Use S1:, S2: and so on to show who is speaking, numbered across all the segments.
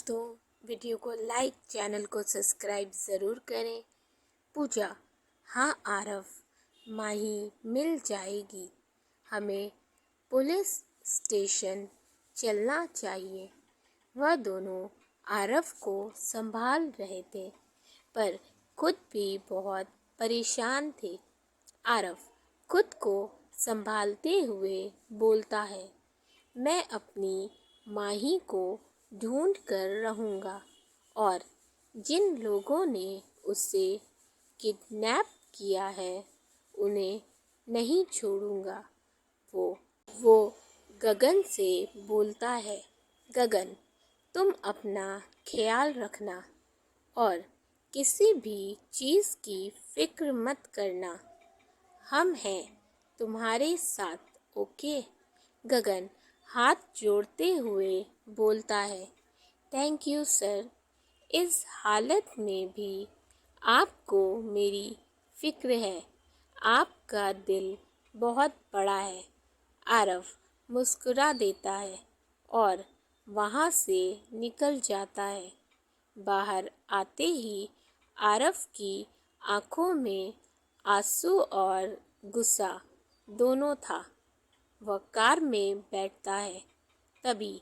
S1: दोस्तों, वीडियो को like, channel को सब्सक्राइब ज़रूर करें। पूजा, हाँ आरव, माही मिल जाएगी। हमें पुलिस स्टेशन चलना चाहिए। वह दोनों आरव को संभाल रहे थे, पर खुद भी बहुत परेशान थे। आरव खुद को संभालते हुए बोलता है, मैं अपनी माही को ढूंढ कर रहूँगा और जिन लोगों ने उसे किडनैप किया है उन्हें नहीं छोड़ूंगा। वो गगन से बोलता है, गगन तुम अपना ख्याल रखना और किसी भी चीज़ की फिक्र मत करना, हम हैं तुम्हारे साथ, ओके। गगन हाथ जोड़ते हुए बोलता है, थैंक यू सर, इस हालत में भी आपको मेरी फिक्र है। आपका दिल बहुत बड़ा है। आरव मुस्कुरा देता है और वहाँ से निकल जाता है। बाहर आते ही आरव की आंखों में आंसू और गुस्सा दोनों था। वह कार में बैठता है। तभी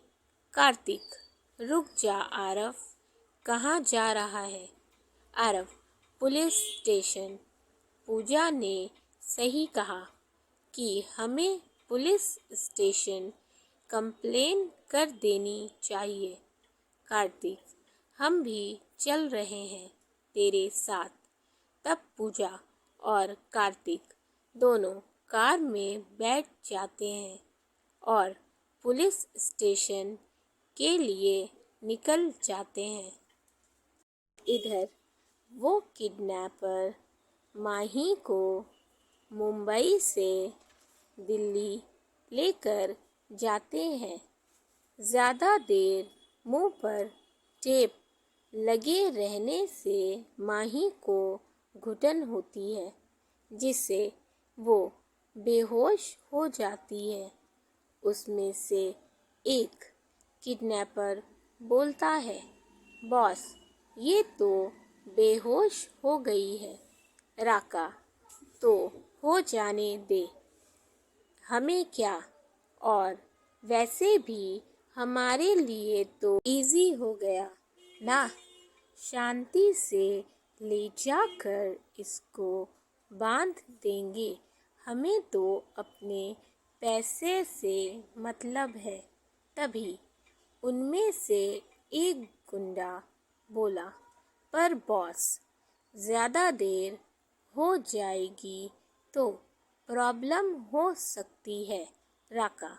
S1: कार्तिक, रुक जा आरव, कहाँ जा रहा है? Aarav, police station. पूजा ने सही कहा कि हमें पुलिस स्टेशन कंप्लेन कर देनी चाहिए। कार्तिक, हम भी चल रहे हैं तेरे साथ। तब पूजा और कार्तिक दोनों कार में बैठ जाते हैं और पुलिस स्टेशन के लिए निकल जाते हैं। इधर वो किडनैपर माही को मुंबई से दिल्ली लेकर जाते हैं। ज़्यादा देर मुंह पर टेप लगे रहने से माही को घुटन होती है, जिससे वो बेहोश हो जाती है। उसमें से एक किडनैपर बोलता है, बॉस ये तो बेहोश हो गई है। राका, तो हो जाने दे, हमें क्या, और वैसे भी हमारे लिए तो इजी हो गया ना। शांति से ले जाकर इसको बांध देंगे। हमें तो अपने पैसे से मतलब है। तभी उनमें से एक गुंडा बोला, पर बॉस ज़्यादा देर हो जाएगी तो प्रॉब्लम हो सकती है। राका,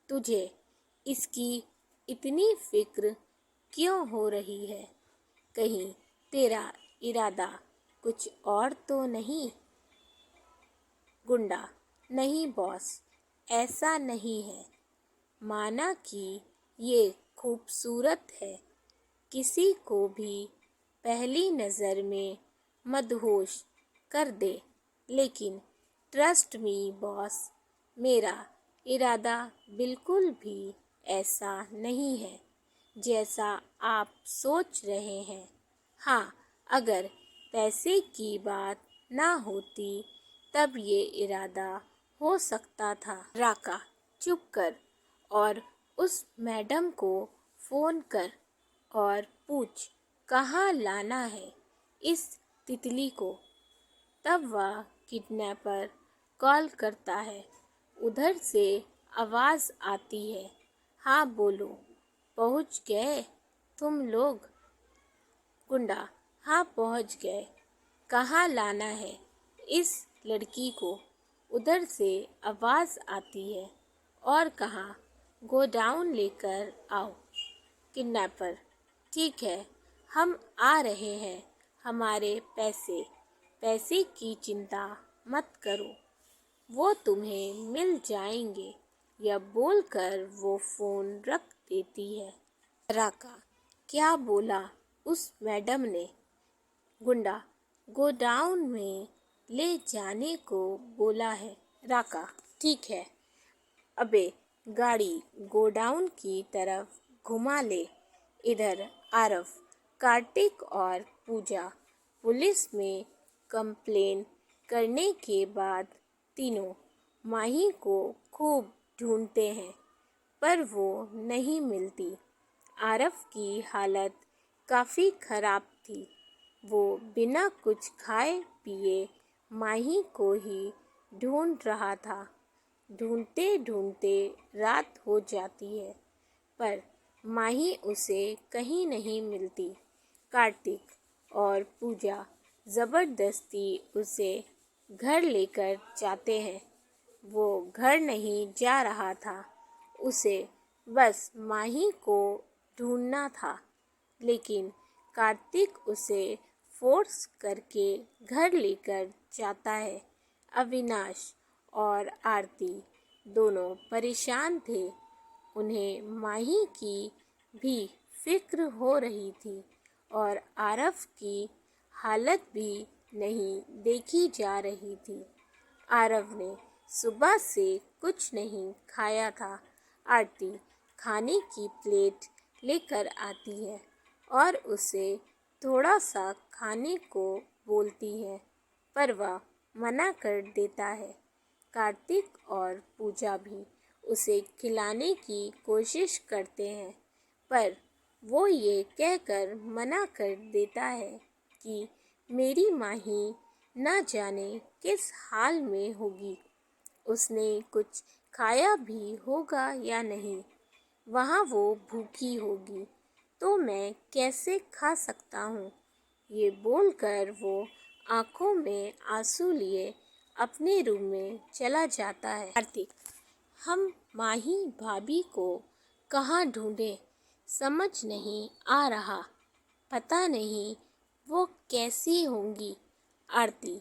S1: तुझे इसकी इतनी फिक्र क्यों हो रही है? कहीं तेरा इरादा कुछ और तो नहीं? गुंडा, नहीं बॉस, ऐसा नहीं है। माना कि ये खूबसूरत है, किसी को भी पहली नज़र में मदहोश कर दे, लेकिन ट्रस्ट मी बॉस, मेरा इरादा बिल्कुल भी ऐसा नहीं है जैसा आप सोच रहे हैं। हाँ, अगर पैसे की बात ना होती तब ये इरादा हो सकता था। राका, चुप कर और उस मैडम को फ़ोन कर और पूछ कहाँ लाना है इस तितली को। तब वह किडनैपर कॉल करता है। उधर से आवाज़ आती है, हाँ बोलो, पहुँच गए तुम लोग? गुंडा, हाँ पहुँच गए। कहाँ लाना है इस लड़की को? उधर से आवाज़ आती है, और कहाँ, गोडाउन लेकर आओ। किडनैपर, ठीक है, हम आ रहे हैं। हमारे पैसे पैसे की चिंता मत करो, वो तुम्हें मिल जाएंगे। यह बोलकर वो फ़ोन रख देती है। राका, क्या बोला उस मैडम ने? गुंडा, गोडाउन में ले जाने को बोला है। राका, ठीक है, अबे गाड़ी गोडाउन की तरफ घुमा ले। इधर आरव, कार्तिक और पूजा पुलिस में कंप्लेन करने के बाद तीनों माही को खूब ढूंढते हैं, पर वो नहीं मिलती। आरव की हालत काफ़ी खराब थी। वो बिना कुछ खाए पिए माही को ही ढूंढ रहा था। ढूंढते ढूंढते रात हो जाती है, पर माही उसे कहीं नहीं मिलती। कार्तिक और पूजा ज़बरदस्ती उसे घर लेकर जाते हैं। वो घर नहीं जा रहा था, उसे बस माही को ढूंढना था। लेकिन कार्तिक उसे फोर्स करके घर लेकर जाता है। अविनाश और आरती दोनों परेशान थे। उन्हें माही की भी फिक्र हो रही थी और आरव की हालत भी नहीं देखी जा रही थी। आरव ने सुबह से कुछ नहीं खाया था। आरती खाने की प्लेट लेकर आती है और उसे थोड़ा सा खाने को बोलती है, पर वह मना कर देता है। कार्तिक और पूजा भी उसे खिलाने की कोशिश करते हैं, पर वो ये कहकर मना कर देता है कि मेरी माही न जाने किस हाल में होगी। उसने कुछ खाया भी होगा या नहीं। वहाँ वो भूखी होगी, तो मैं कैसे खा सकता हूँ। ये बोलकर वो आंखों में आंसू लिए अपने रूम में चला जाता है। कार्तिक, हम माही भाभी को कहाँ ढूंढें, समझ नहीं आ रहा। पता नहीं वो कैसी होंगी। आरती,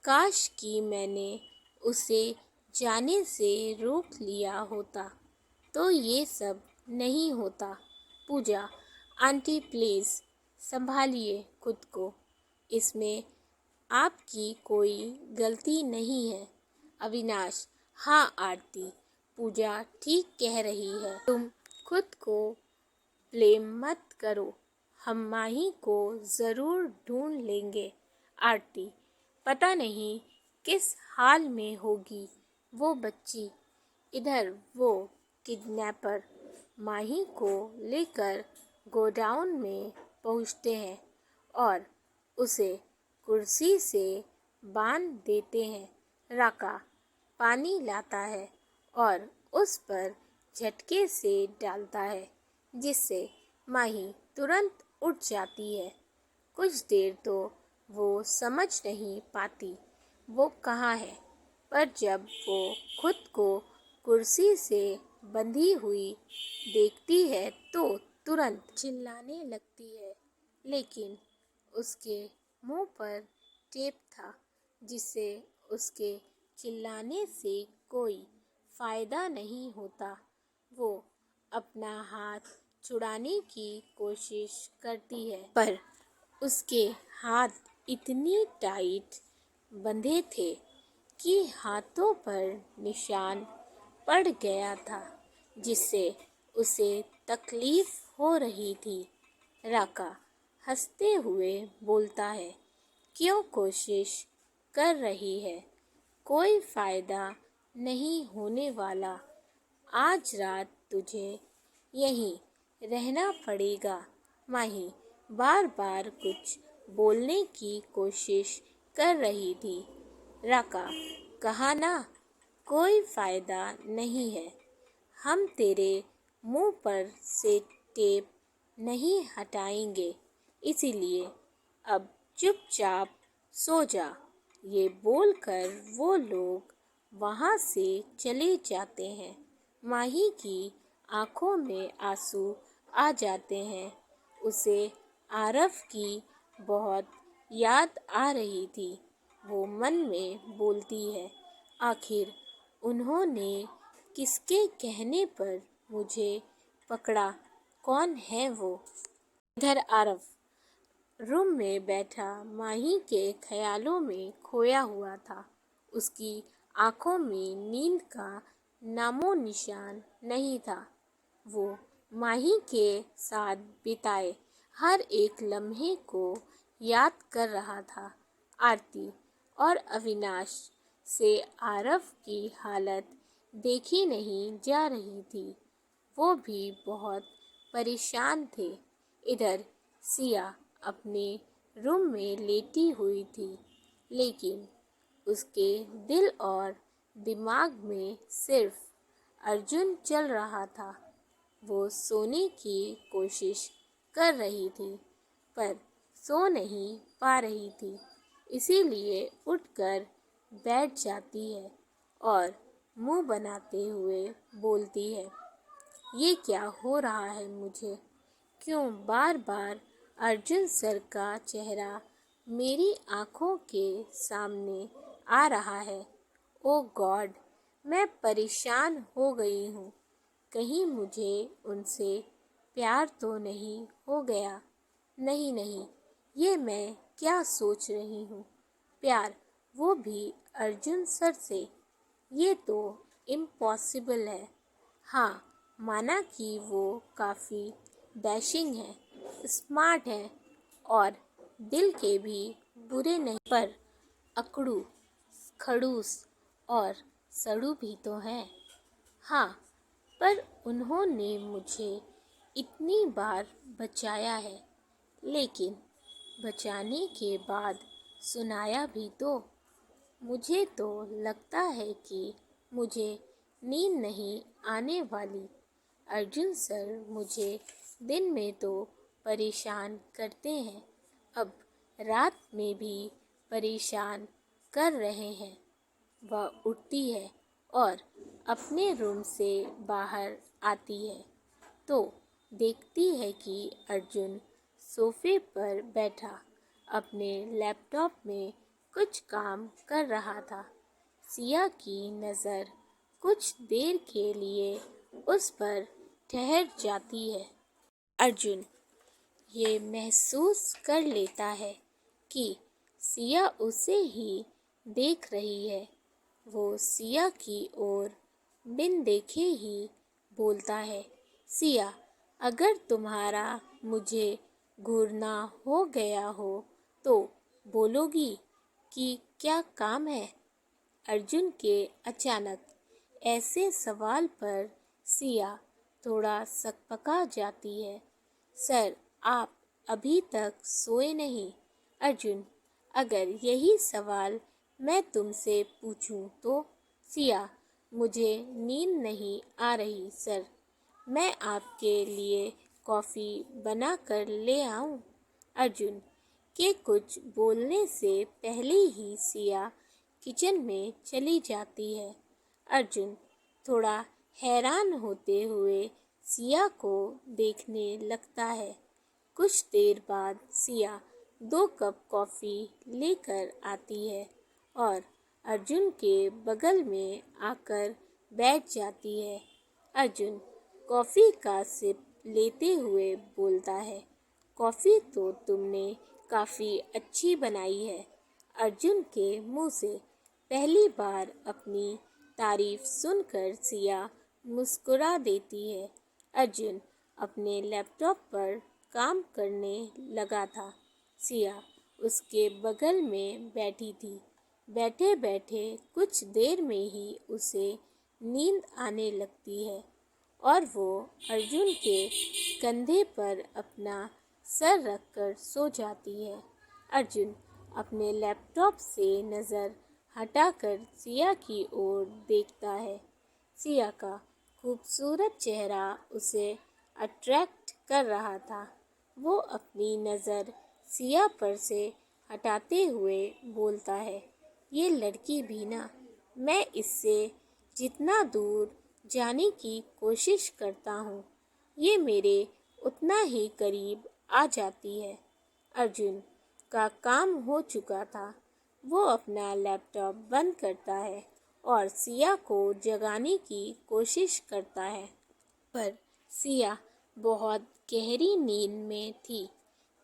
S1: काश कि मैंने उसे जाने से रोक लिया होता तो ये सब नहीं होता। पूजा, आंटी प्लीज़ संभालिए खुद को, इसमें आपकी कोई गलती नहीं है। अविनाश, हाँ आरती, पूजा ठीक कह रही है। तुम खुद को ब्लेम मत करो, हम माही को ज़रूर ढूंढ लेंगे। आरती, पता नहीं किस हाल में होगी वो बच्ची। इधर वो किडनैपर माही को लेकर गोडाउन में पहुंचते हैं और उसे कुर्सी से बांध देते हैं। राका पानी लाता है और उस पर झटके से डालता है, जिससे माही तुरंत उठ जाती है। कुछ देर तो वो समझ नहीं पाती वो कहाँ है, पर जब वो खुद को कुर्सी से बंधी हुई देखती है तो तुरंत चिल्लाने लगती है। लेकिन उसके मुंह पर टेप था, जिससे उसके चिल्लाने से कोई फायदा नहीं होता। वो अपना हाथ छुड़ाने की कोशिश करती है, पर उसके हाथ इतनी टाइट बंधे थे कि हाथों पर निशान पड़ गया था, जिससे उसे तकलीफ हो रही थी। राका हंसते हुए बोलता है, क्यों कोशिश कर रही है, कोई फायदा नहीं होने वाला। आज रात तुझे यहीं रहना पड़ेगा। माही बार बार कुछ बोलने की कोशिश कर रही थी। राका, कहा ना, कोई फायदा नहीं है। हम तेरे मुंह पर से टेप नहीं हटाएंगे, इसीलिए अब चुपचाप सो जा। ये बोलकर वो लोग वहाँ से चले जाते हैं। माही की आंखों में आंसू आ जाते हैं। उसे आरव की बहुत याद आ रही थी। वो मन में बोलती है, आखिर उन्होंने किसके कहने पर मुझे पकड़ा, कौन है वो। इधर आरव रूम में बैठा माही के ख्यालों में खोया हुआ था। उसकी आंखों में नींद का नामो निशान नहीं था। वो माही के साथ बिताए हर एक लम्हे को याद कर रहा था। आरती और अविनाश से आरव की हालत देखी नहीं जा रही थी। वो भी बहुत परेशान थे। इधर सिया अपने रूम में लेटी हुई थी, लेकिन उसके दिल और दिमाग में सिर्फ अर्जुन चल रहा था। वो सोने की कोशिश कर रही थी, पर सो नहीं पा रही थी। इसीलिए उठकर बैठ जाती है और मुंह बनाते हुए बोलती है, ये क्या हो रहा है मुझे? क्यों बार बार अर्जुन सर का चेहरा मेरी आँखों के सामने आ रहा है? ओ गॉड, मैं परेशान हो गई हूँ। कहीं मुझे उनसे प्यार तो नहीं हो गया? नहीं नहीं, ये मैं क्या सोच रही हूँ? प्यार, वो भी अर्जुन सर से? ये तो इम्पॉसिबल है। हाँ, माना कि वो काफ़ी डैशिंग है, स्मार्ट है और दिल के भी बुरे नहीं, पर अकड़ू, खड़ूस और सड़ू भी तो हैं। हाँ, पर उन्होंने मुझे इतनी बार बचाया है, लेकिन बचाने के बाद सुनाया भी तो। मुझे तो लगता है कि मुझे नींद नहीं आने वाली। अर्जुन सर मुझे दिन में तो परेशान करते हैं, अब रात में भी परेशान कर रहे हैं। वह उठती है और अपने रूम से बाहर आती है तो देखती है कि अर्जुन सोफे पर बैठा अपने लैपटॉप में कुछ काम कर रहा था। सिया की नज़र कुछ देर के लिए उस पर ठहर जाती है। अर्जुन ये महसूस कर लेता है कि सिया उसे ही देख रही है। वो सिया की ओर बिन देखे ही बोलता है, सिया, अगर तुम्हारा मुझे घूरना हो गया हो तो बोलोगी कि क्या काम है? अर्जुन के अचानक ऐसे सवाल पर सिया थोड़ा सकपका जाती है। सर, आप अभी तक सोए नहीं? अर्जुन, अगर यही सवाल मैं तुमसे पूछूं तो? सिया, मुझे नींद नहीं आ रही सर। मैं आपके लिए कॉफ़ी बना कर ले आऊं? अर्जुन के कुछ बोलने से पहले ही सिया किचन में चली जाती है। अर्जुन थोड़ा हैरान होते हुए सिया को देखने लगता है। कुछ देर बाद सिया 2 कप कॉफ़ी लेकर आती है और अर्जुन के बगल में आकर बैठ जाती है। अर्जुन कॉफ़ी का सिप लेते हुए बोलता है, कॉफ़ी तो तुमने काफ़ी अच्छी बनाई है। अर्जुन के मुंह से पहली बार अपनी तारीफ सुनकर सिया मुस्कुरा देती है। अर्जुन अपने लैपटॉप पर काम करने लगा था। सिया उसके बगल में बैठी थी। बैठे बैठे कुछ देर में ही उसे नींद आने लगती है और वो अर्जुन के कंधे पर अपना सर रखकर सो जाती है। अर्जुन अपने लैपटॉप से नज़र हटाकर सिया की ओर देखता है। सिया का खूबसूरत चेहरा उसे अट्रैक्ट कर रहा था। वो अपनी नज़र सिया पर से हटाते हुए बोलता है, ये लड़की भी ना, मैं इससे जितना दूर जाने की कोशिश करता हूँ, ये मेरे उतना ही करीब आ जाती है। अर्जुन का काम हो चुका था। वो अपना लैपटॉप बंद करता है और सिया को जगाने की कोशिश करता है, पर सिया बहुत गहरी नींद में थी।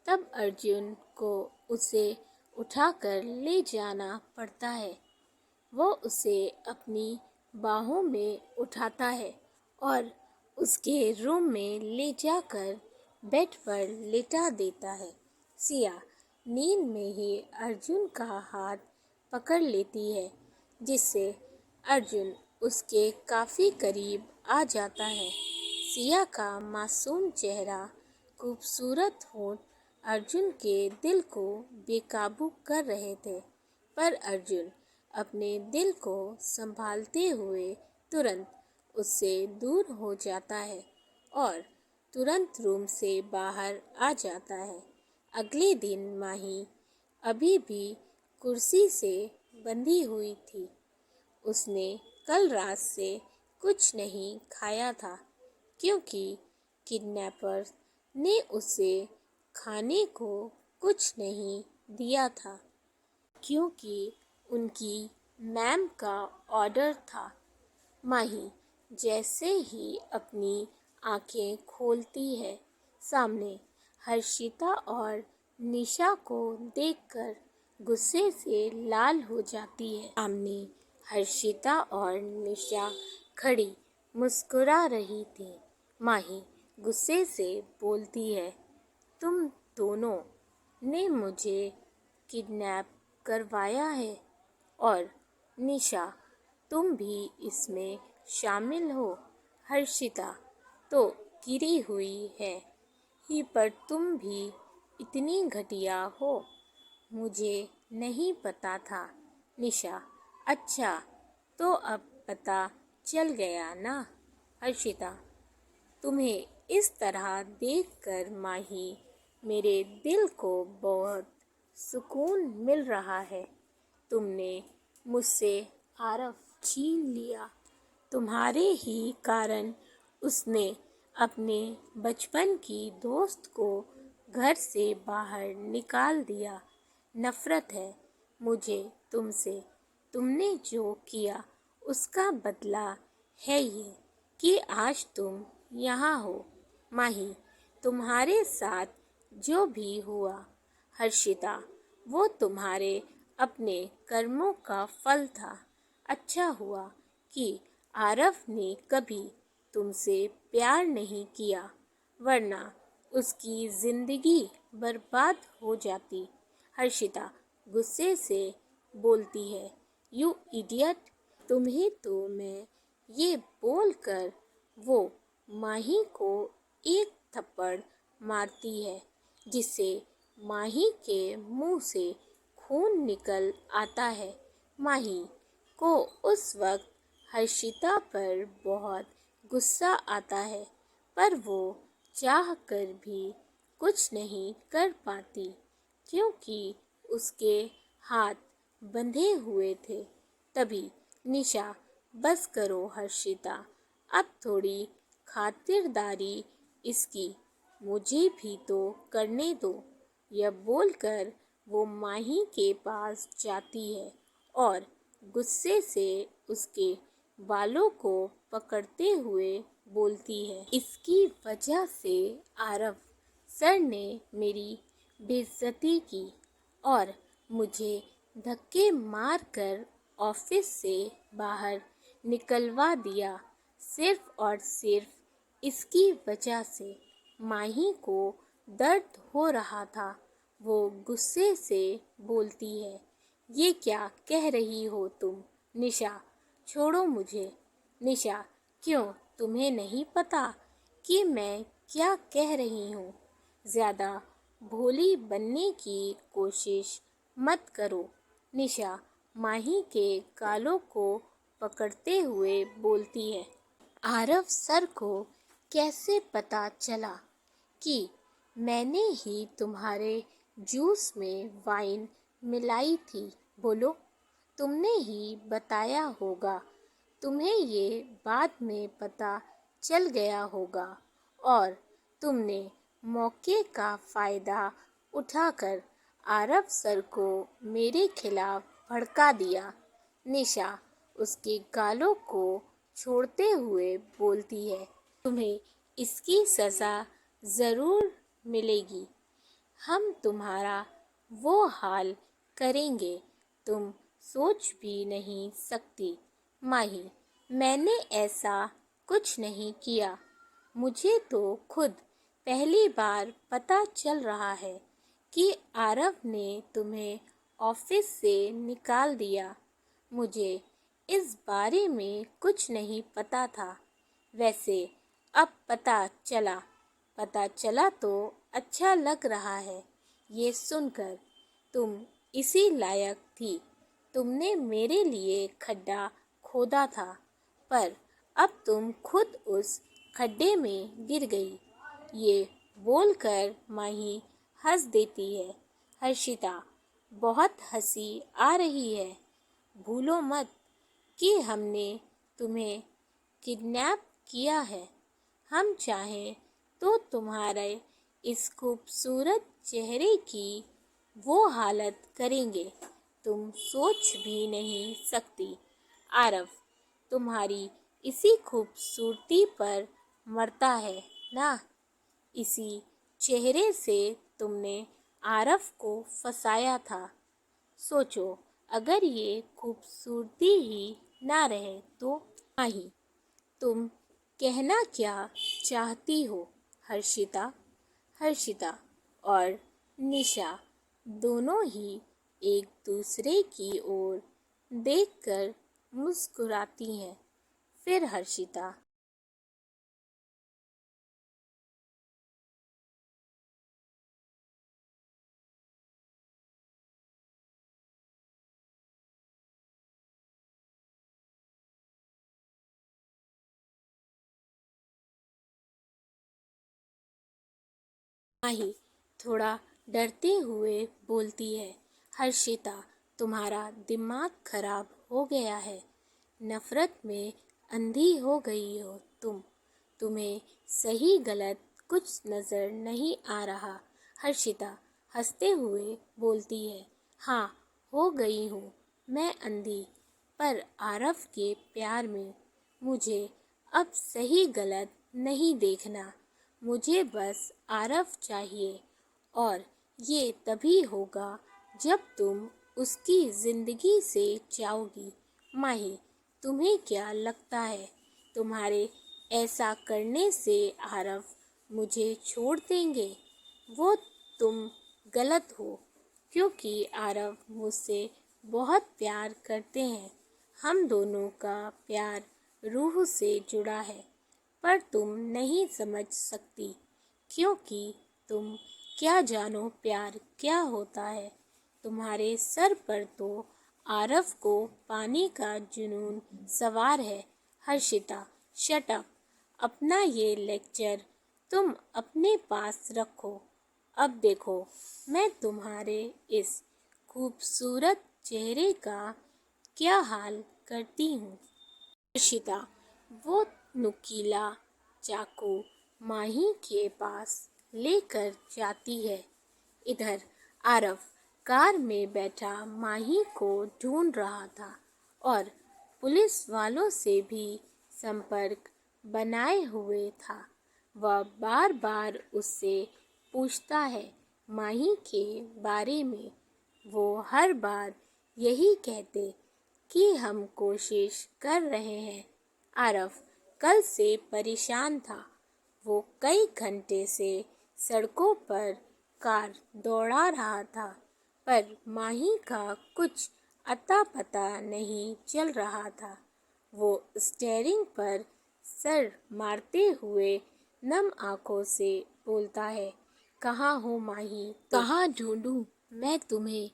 S1: तब अर्जुन को उसे उठाकर ले जाना पड़ता है। वो उसे अपनी बाहों में उठाता है और उसके रूम में ले जाकर बेड पर लेटा देता है। सिया नींद में ही अर्जुन का हाथ पकड़ लेती है, जिससे अर्जुन उसके काफ़ी करीब आ जाता है। सिया का मासूम चेहरा, खूबसूरत होंठ अर्जुन के दिल को बेकाबू कर रहे थे, पर अर्जुन अपने दिल को संभालते हुए तुरंत उससे दूर हो जाता है और तुरंत रूम से बाहर आ जाता है। अगले दिन माही अभी भी कुर्सी से बंधी हुई थी। उसने कल रात से कुछ नहीं खाया था, क्योंकि किडनैपर्स ने उसे खाने को कुछ नहीं दिया था, क्योंकि उनकी मैम का ऑर्डर था। माही जैसे ही अपनी आंखें खोलती है, सामने हर्षिता और निशा को देखकर गुस्से से लाल हो जाती है। सामने हर्षिता और निशा खड़ी मुस्कुरा रही थी। माही गुस्से से बोलती है, तुम दोनों ने मुझे किडनैप करवाया है और निशा तुम भी इसमें शामिल हो। हर्षिता तो गिरी हुई है ही, पर तुम भी इतनी घटिया हो, मुझे नहीं पता था। निशा, अच्छा तो अब पता चल गया ना। हर्षिता, तुम्हें इस तरह देखकर माही मेरे दिल को बहुत सुकून मिल रहा है। तुमने मुझसे आरव छीन लिया। तुम्हारे ही कारण उसने अपने बचपन की दोस्त को घर से बाहर निकाल दिया। नफरत है मुझे तुमसे। तुमने जो किया उसका बदला है ये कि आज तुम यहाँ हो। माही, तुम्हारे साथ जो भी हुआ हर्षिता, वो तुम्हारे अपने कर्मों का फल था। अच्छा हुआ कि आरव ने कभी तुमसे प्यार नहीं किया, वरना उसकी जिंदगी बर्बाद हो जाती। हर्षिता गुस्से से बोलती है, यू इडियट। तुम्हें तो मैं ये बोलकर वो माही को एक थप्पड़ मारती है, जिससे माही के मुंह से खून निकल आता है। माही को उस वक्त हर्षिता पर बहुत गुस्सा आता है, पर वो चाह कर भी कुछ नहीं कर पाती, क्योंकि उसके हाथ बंधे हुए थे। तभी निशा, बस करो हर्षिता, अब थोड़ी खातिरदारी इसकी मुझे भी तो करने दो। यह बोलकर वो माही के पास जाती है और गुस्से से उसके बालों को पकड़ते हुए बोलती है, इसकी वजह से आरव सर ने मेरी बेइज्जती की और मुझे धक्के मारकर ऑफिस से बाहर निकलवा दिया। सिर्फ और सिर्फ इसकी वजह से। माही को दर्द हो रहा था। वो गुस्से से बोलती है, ये क्या कह रही हो तुम? निशा, छोड़ो मुझे। निशा, क्यों, तुम्हें नहीं पता कि मैं क्या कह रही हूँ? ज़्यादा भोली बनने की कोशिश मत करो। निशा माही के गालों को पकड़ते हुए बोलती है, आरव सर को कैसे पता चला कि मैंने ही तुम्हारे जूस में वाइन मिलाई थी? बोलो, तुमने ही बताया होगा। तुम्हें ये बाद में पता चल गया होगा और तुमने मौके का फ़ायदा उठाकर आरव सर को मेरे खिलाफ भड़का दिया। निशा उसके गालों को छोड़ते हुए बोलती है, तुम्हें इसकी सज़ा ज़रूर मिलेगी। हम तुम्हारा वो हाल करेंगे, तुम सोच भी नहीं सकती। माही, मैंने ऐसा कुछ नहीं किया। मुझे तो खुद पहली बार पता चल रहा है कि आरव ने तुम्हें ऑफिस से निकाल दिया। मुझे इस बारे में कुछ नहीं पता था। वैसे अब पता चला तो अच्छा लग रहा है ये सुनकर। तुम इसी लायक थी। तुमने मेरे लिए खड्डा खोदा था, पर अब तुम खुद उस खड्डे में गिर गई। ये बोलकर माही हंस देती है। हर्षिता, बहुत हंसी आ रही है। भूलो मत कि हमने तुम्हें किडनैप किया है। हम चाहें तो तुम्हारे इस खूबसूरत चेहरे की वो हालत करेंगे, तुम सोच भी नहीं सकती। आरव तुम्हारी इसी खूबसूरती पर मरता है ना। इसी चेहरे से तुमने आरव को फंसाया था। सोचो, अगर ये खूबसूरती ही ना रहे तो। माही, तुम कहना क्या चाहती हो? हर्षिता हर्षिता और निशा दोनों ही एक दूसरे की ओर देखकर मुस्कुराती हैं। फिर हर्षिता, माही थोड़ा डरते हुए बोलती है। हर्षिता, तुम्हारा दिमाग खराब हो गया है। नफरत में अंधी हो गई हो तुम। तुम्हें सही गलत कुछ नजर नहीं आ रहा। हर्षिता हंसते हुए बोलती है, हाँ, हो गई हूँ मैं अंधी, पर आरव के प्यार में मुझे अब सही गलत नहीं देखना। मुझे बस आरव चाहिए, और ये तभी होगा जब तुम उसकी जिंदगी से जाओगी। माही, तुम्हें क्या लगता है तुम्हारे ऐसा करने से आरव मुझे छोड़ देंगे? वो तुम गलत हो, क्योंकि आरव मुझसे बहुत प्यार करते हैं। हम दोनों का प्यार रूह से जुड़ा है, पर तुम नहीं समझ सकती, क्योंकि तुम क्या जानो प्यार क्या होता है। तुम्हारे सर पर तो आरव को पाने का जुनून सवार है। Harshita, shut up. अपना ये लेक्चर तुम अपने पास रखो। अब देखो, मैं तुम्हारे इस खूबसूरत चेहरे का क्या हाल करती हूँ। हर्षिता वो नुकीला चाकू माही के पास लेकर जाती है। इधर आरव कार में बैठा माही को ढूंढ रहा था, और पुलिस वालों से भी संपर्क बनाए हुए था। वह बार बार उससे पूछता है माही के बारे में। वो हर बार यही कहते कि हम कोशिश कर रहे हैं। आरव कल से परेशान था। वो कई घंटे से सड़कों पर कार दौड़ा रहा था, पर माही का कुछ अता पता नहीं चल रहा था। वो स्टीयरिंग पर सर मारते हुए नम आंखों से बोलता है, कहाँ हो माही? कहाँ ढूंढूं मैं तुम्हें?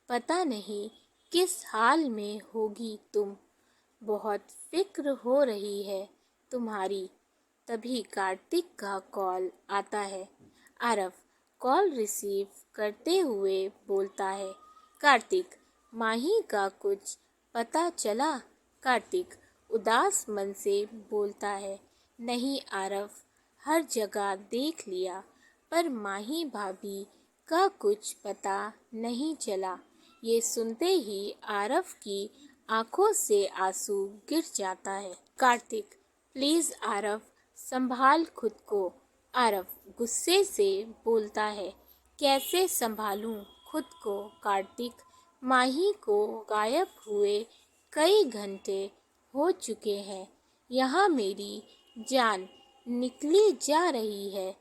S1: पता नहीं किस हाल में होगी तुम। बहुत फिक्र हो रही है तुम्हारी। तभी कार्तिक का कॉल आता है। आरव कॉल रिसीव करते हुए बोलता है, कार्तिक, माही का कुछ पता चला? कार्तिक उदास मन से बोलता है, नहीं आरव, हर जगह देख लिया, पर माही भाभी का कुछ पता नहीं चला। ये सुनते ही आरव की आंखों से आंसू गिर जाता है। कार्तिक, प्लीज आरव, संभाल खुद को। आरव गुस्से से बोलता है, कैसे संभालूं खुद को कार्तिक? माही को गायब हुए कई घंटे हो चुके हैं। यहाँ मेरी जान निकली जा रही है।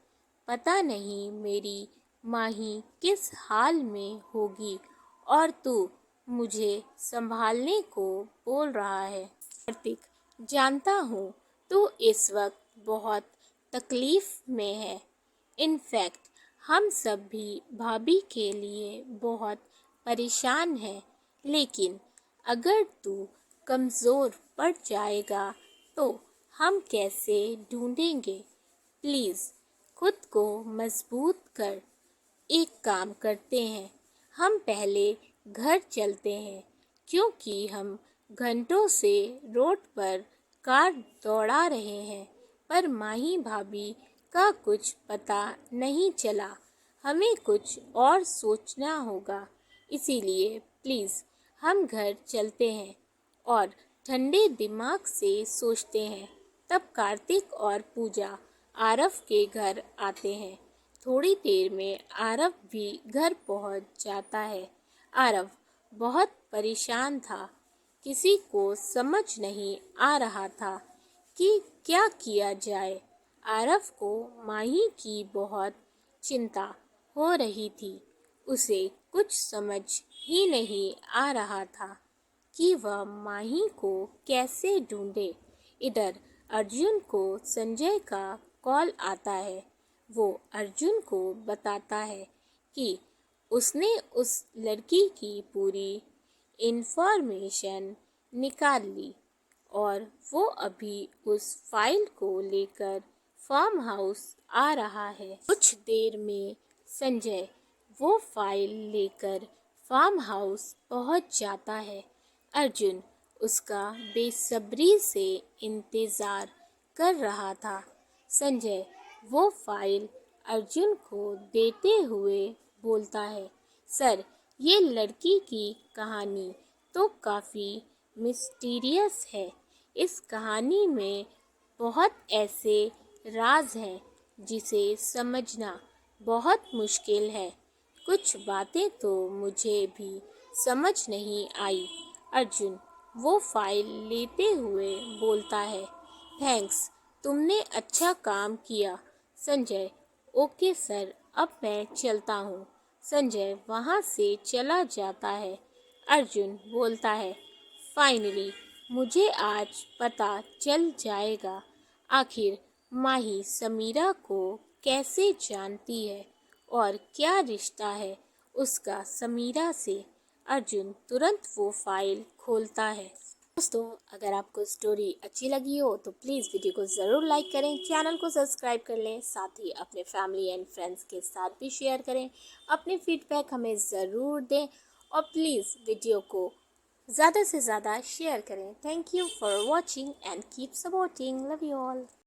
S1: पता नहीं मेरी माही किस हाल में होगी और तू मुझे संभालने को बोल रहा है। कार्तिक, जानता हूँ तू इस वक्त बहुत तकलीफ में है। इनफैक्ट हम सब भी भाभी के लिए बहुत परेशान हैं। लेकिन अगर तू कमज़ोर पड़ जाएगा तो हम कैसे ढूंढेंगे? प्लीज़ खुद को मजबूत कर। एक काम करते हैं, हम पहले घर चलते हैं क्योंकि हम घंटों से रोड पर कार दौड़ा रहे हैं पर माही भाभी का कुछ पता नहीं चला। हमें कुछ और सोचना होगा, इसीलिए प्लीज़ हम घर चलते हैं और ठंडे दिमाग से सोचते हैं। तब कार्तिक और पूजा आरव के घर आते हैं। थोड़ी देर में आरव भी घर पहुंच जाता है। आरव बहुत परेशान था। किसी को समझ नहीं आ रहा था कि क्या किया जाए। आरव को माही की बहुत चिंता हो रही थी। उसे कुछ समझ ही नहीं आ रहा था कि वह माही को कैसे ढूंढे। इधर अर्जुन को संजय का कॉल आता है। वो अर्जुन को बताता है कि उसने उस लड़की की पूरी इन्फॉर्मेशन निकाल ली और वो अभी उस फाइल को लेकर फार्म हाउस आ रहा है। कुछ देर में संजय वो फाइल लेकर फार्म हाउस पहुंच जाता है। अर्जुन उसका बेसब्री से इंतज़ार कर रहा था। संजय वो फाइल अर्जुन को देते हुए बोलता है, सर, ये लड़की की कहानी तो काफ़ी मिस्टीरियस है। इस कहानी में बहुत ऐसे राज हैं जिसे समझना बहुत मुश्किल है। कुछ बातें तो मुझे भी समझ नहीं आई। अर्जुन वो फाइल लेते हुए बोलता है, थैंक्स, तुमने अच्छा काम किया। संजय, ओके सर, अब मैं चलता हूँ। संजय वहाँ से चला जाता है। अर्जुन बोलता है, फाइनली मुझे आज पता चल जाएगा आखिर माही समीरा को कैसे जानती है और क्या रिश्ता है उसका समीरा से। अर्जुन तुरंत वो फाइल खोलता है। दोस्तों, अगर आपको स्टोरी अच्छी लगी हो तो प्लीज़ वीडियो को ज़रूर लाइक करें, चैनल को सब्सक्राइब कर लें, साथ ही अपने फैमिली एंड फ्रेंड्स के साथ भी शेयर करें। अपने फीडबैक हमें ज़रूर दें और प्लीज़ वीडियो को ज़्यादा से ज़्यादा शेयर करें। Thank you for watching and keep supporting. Love you all.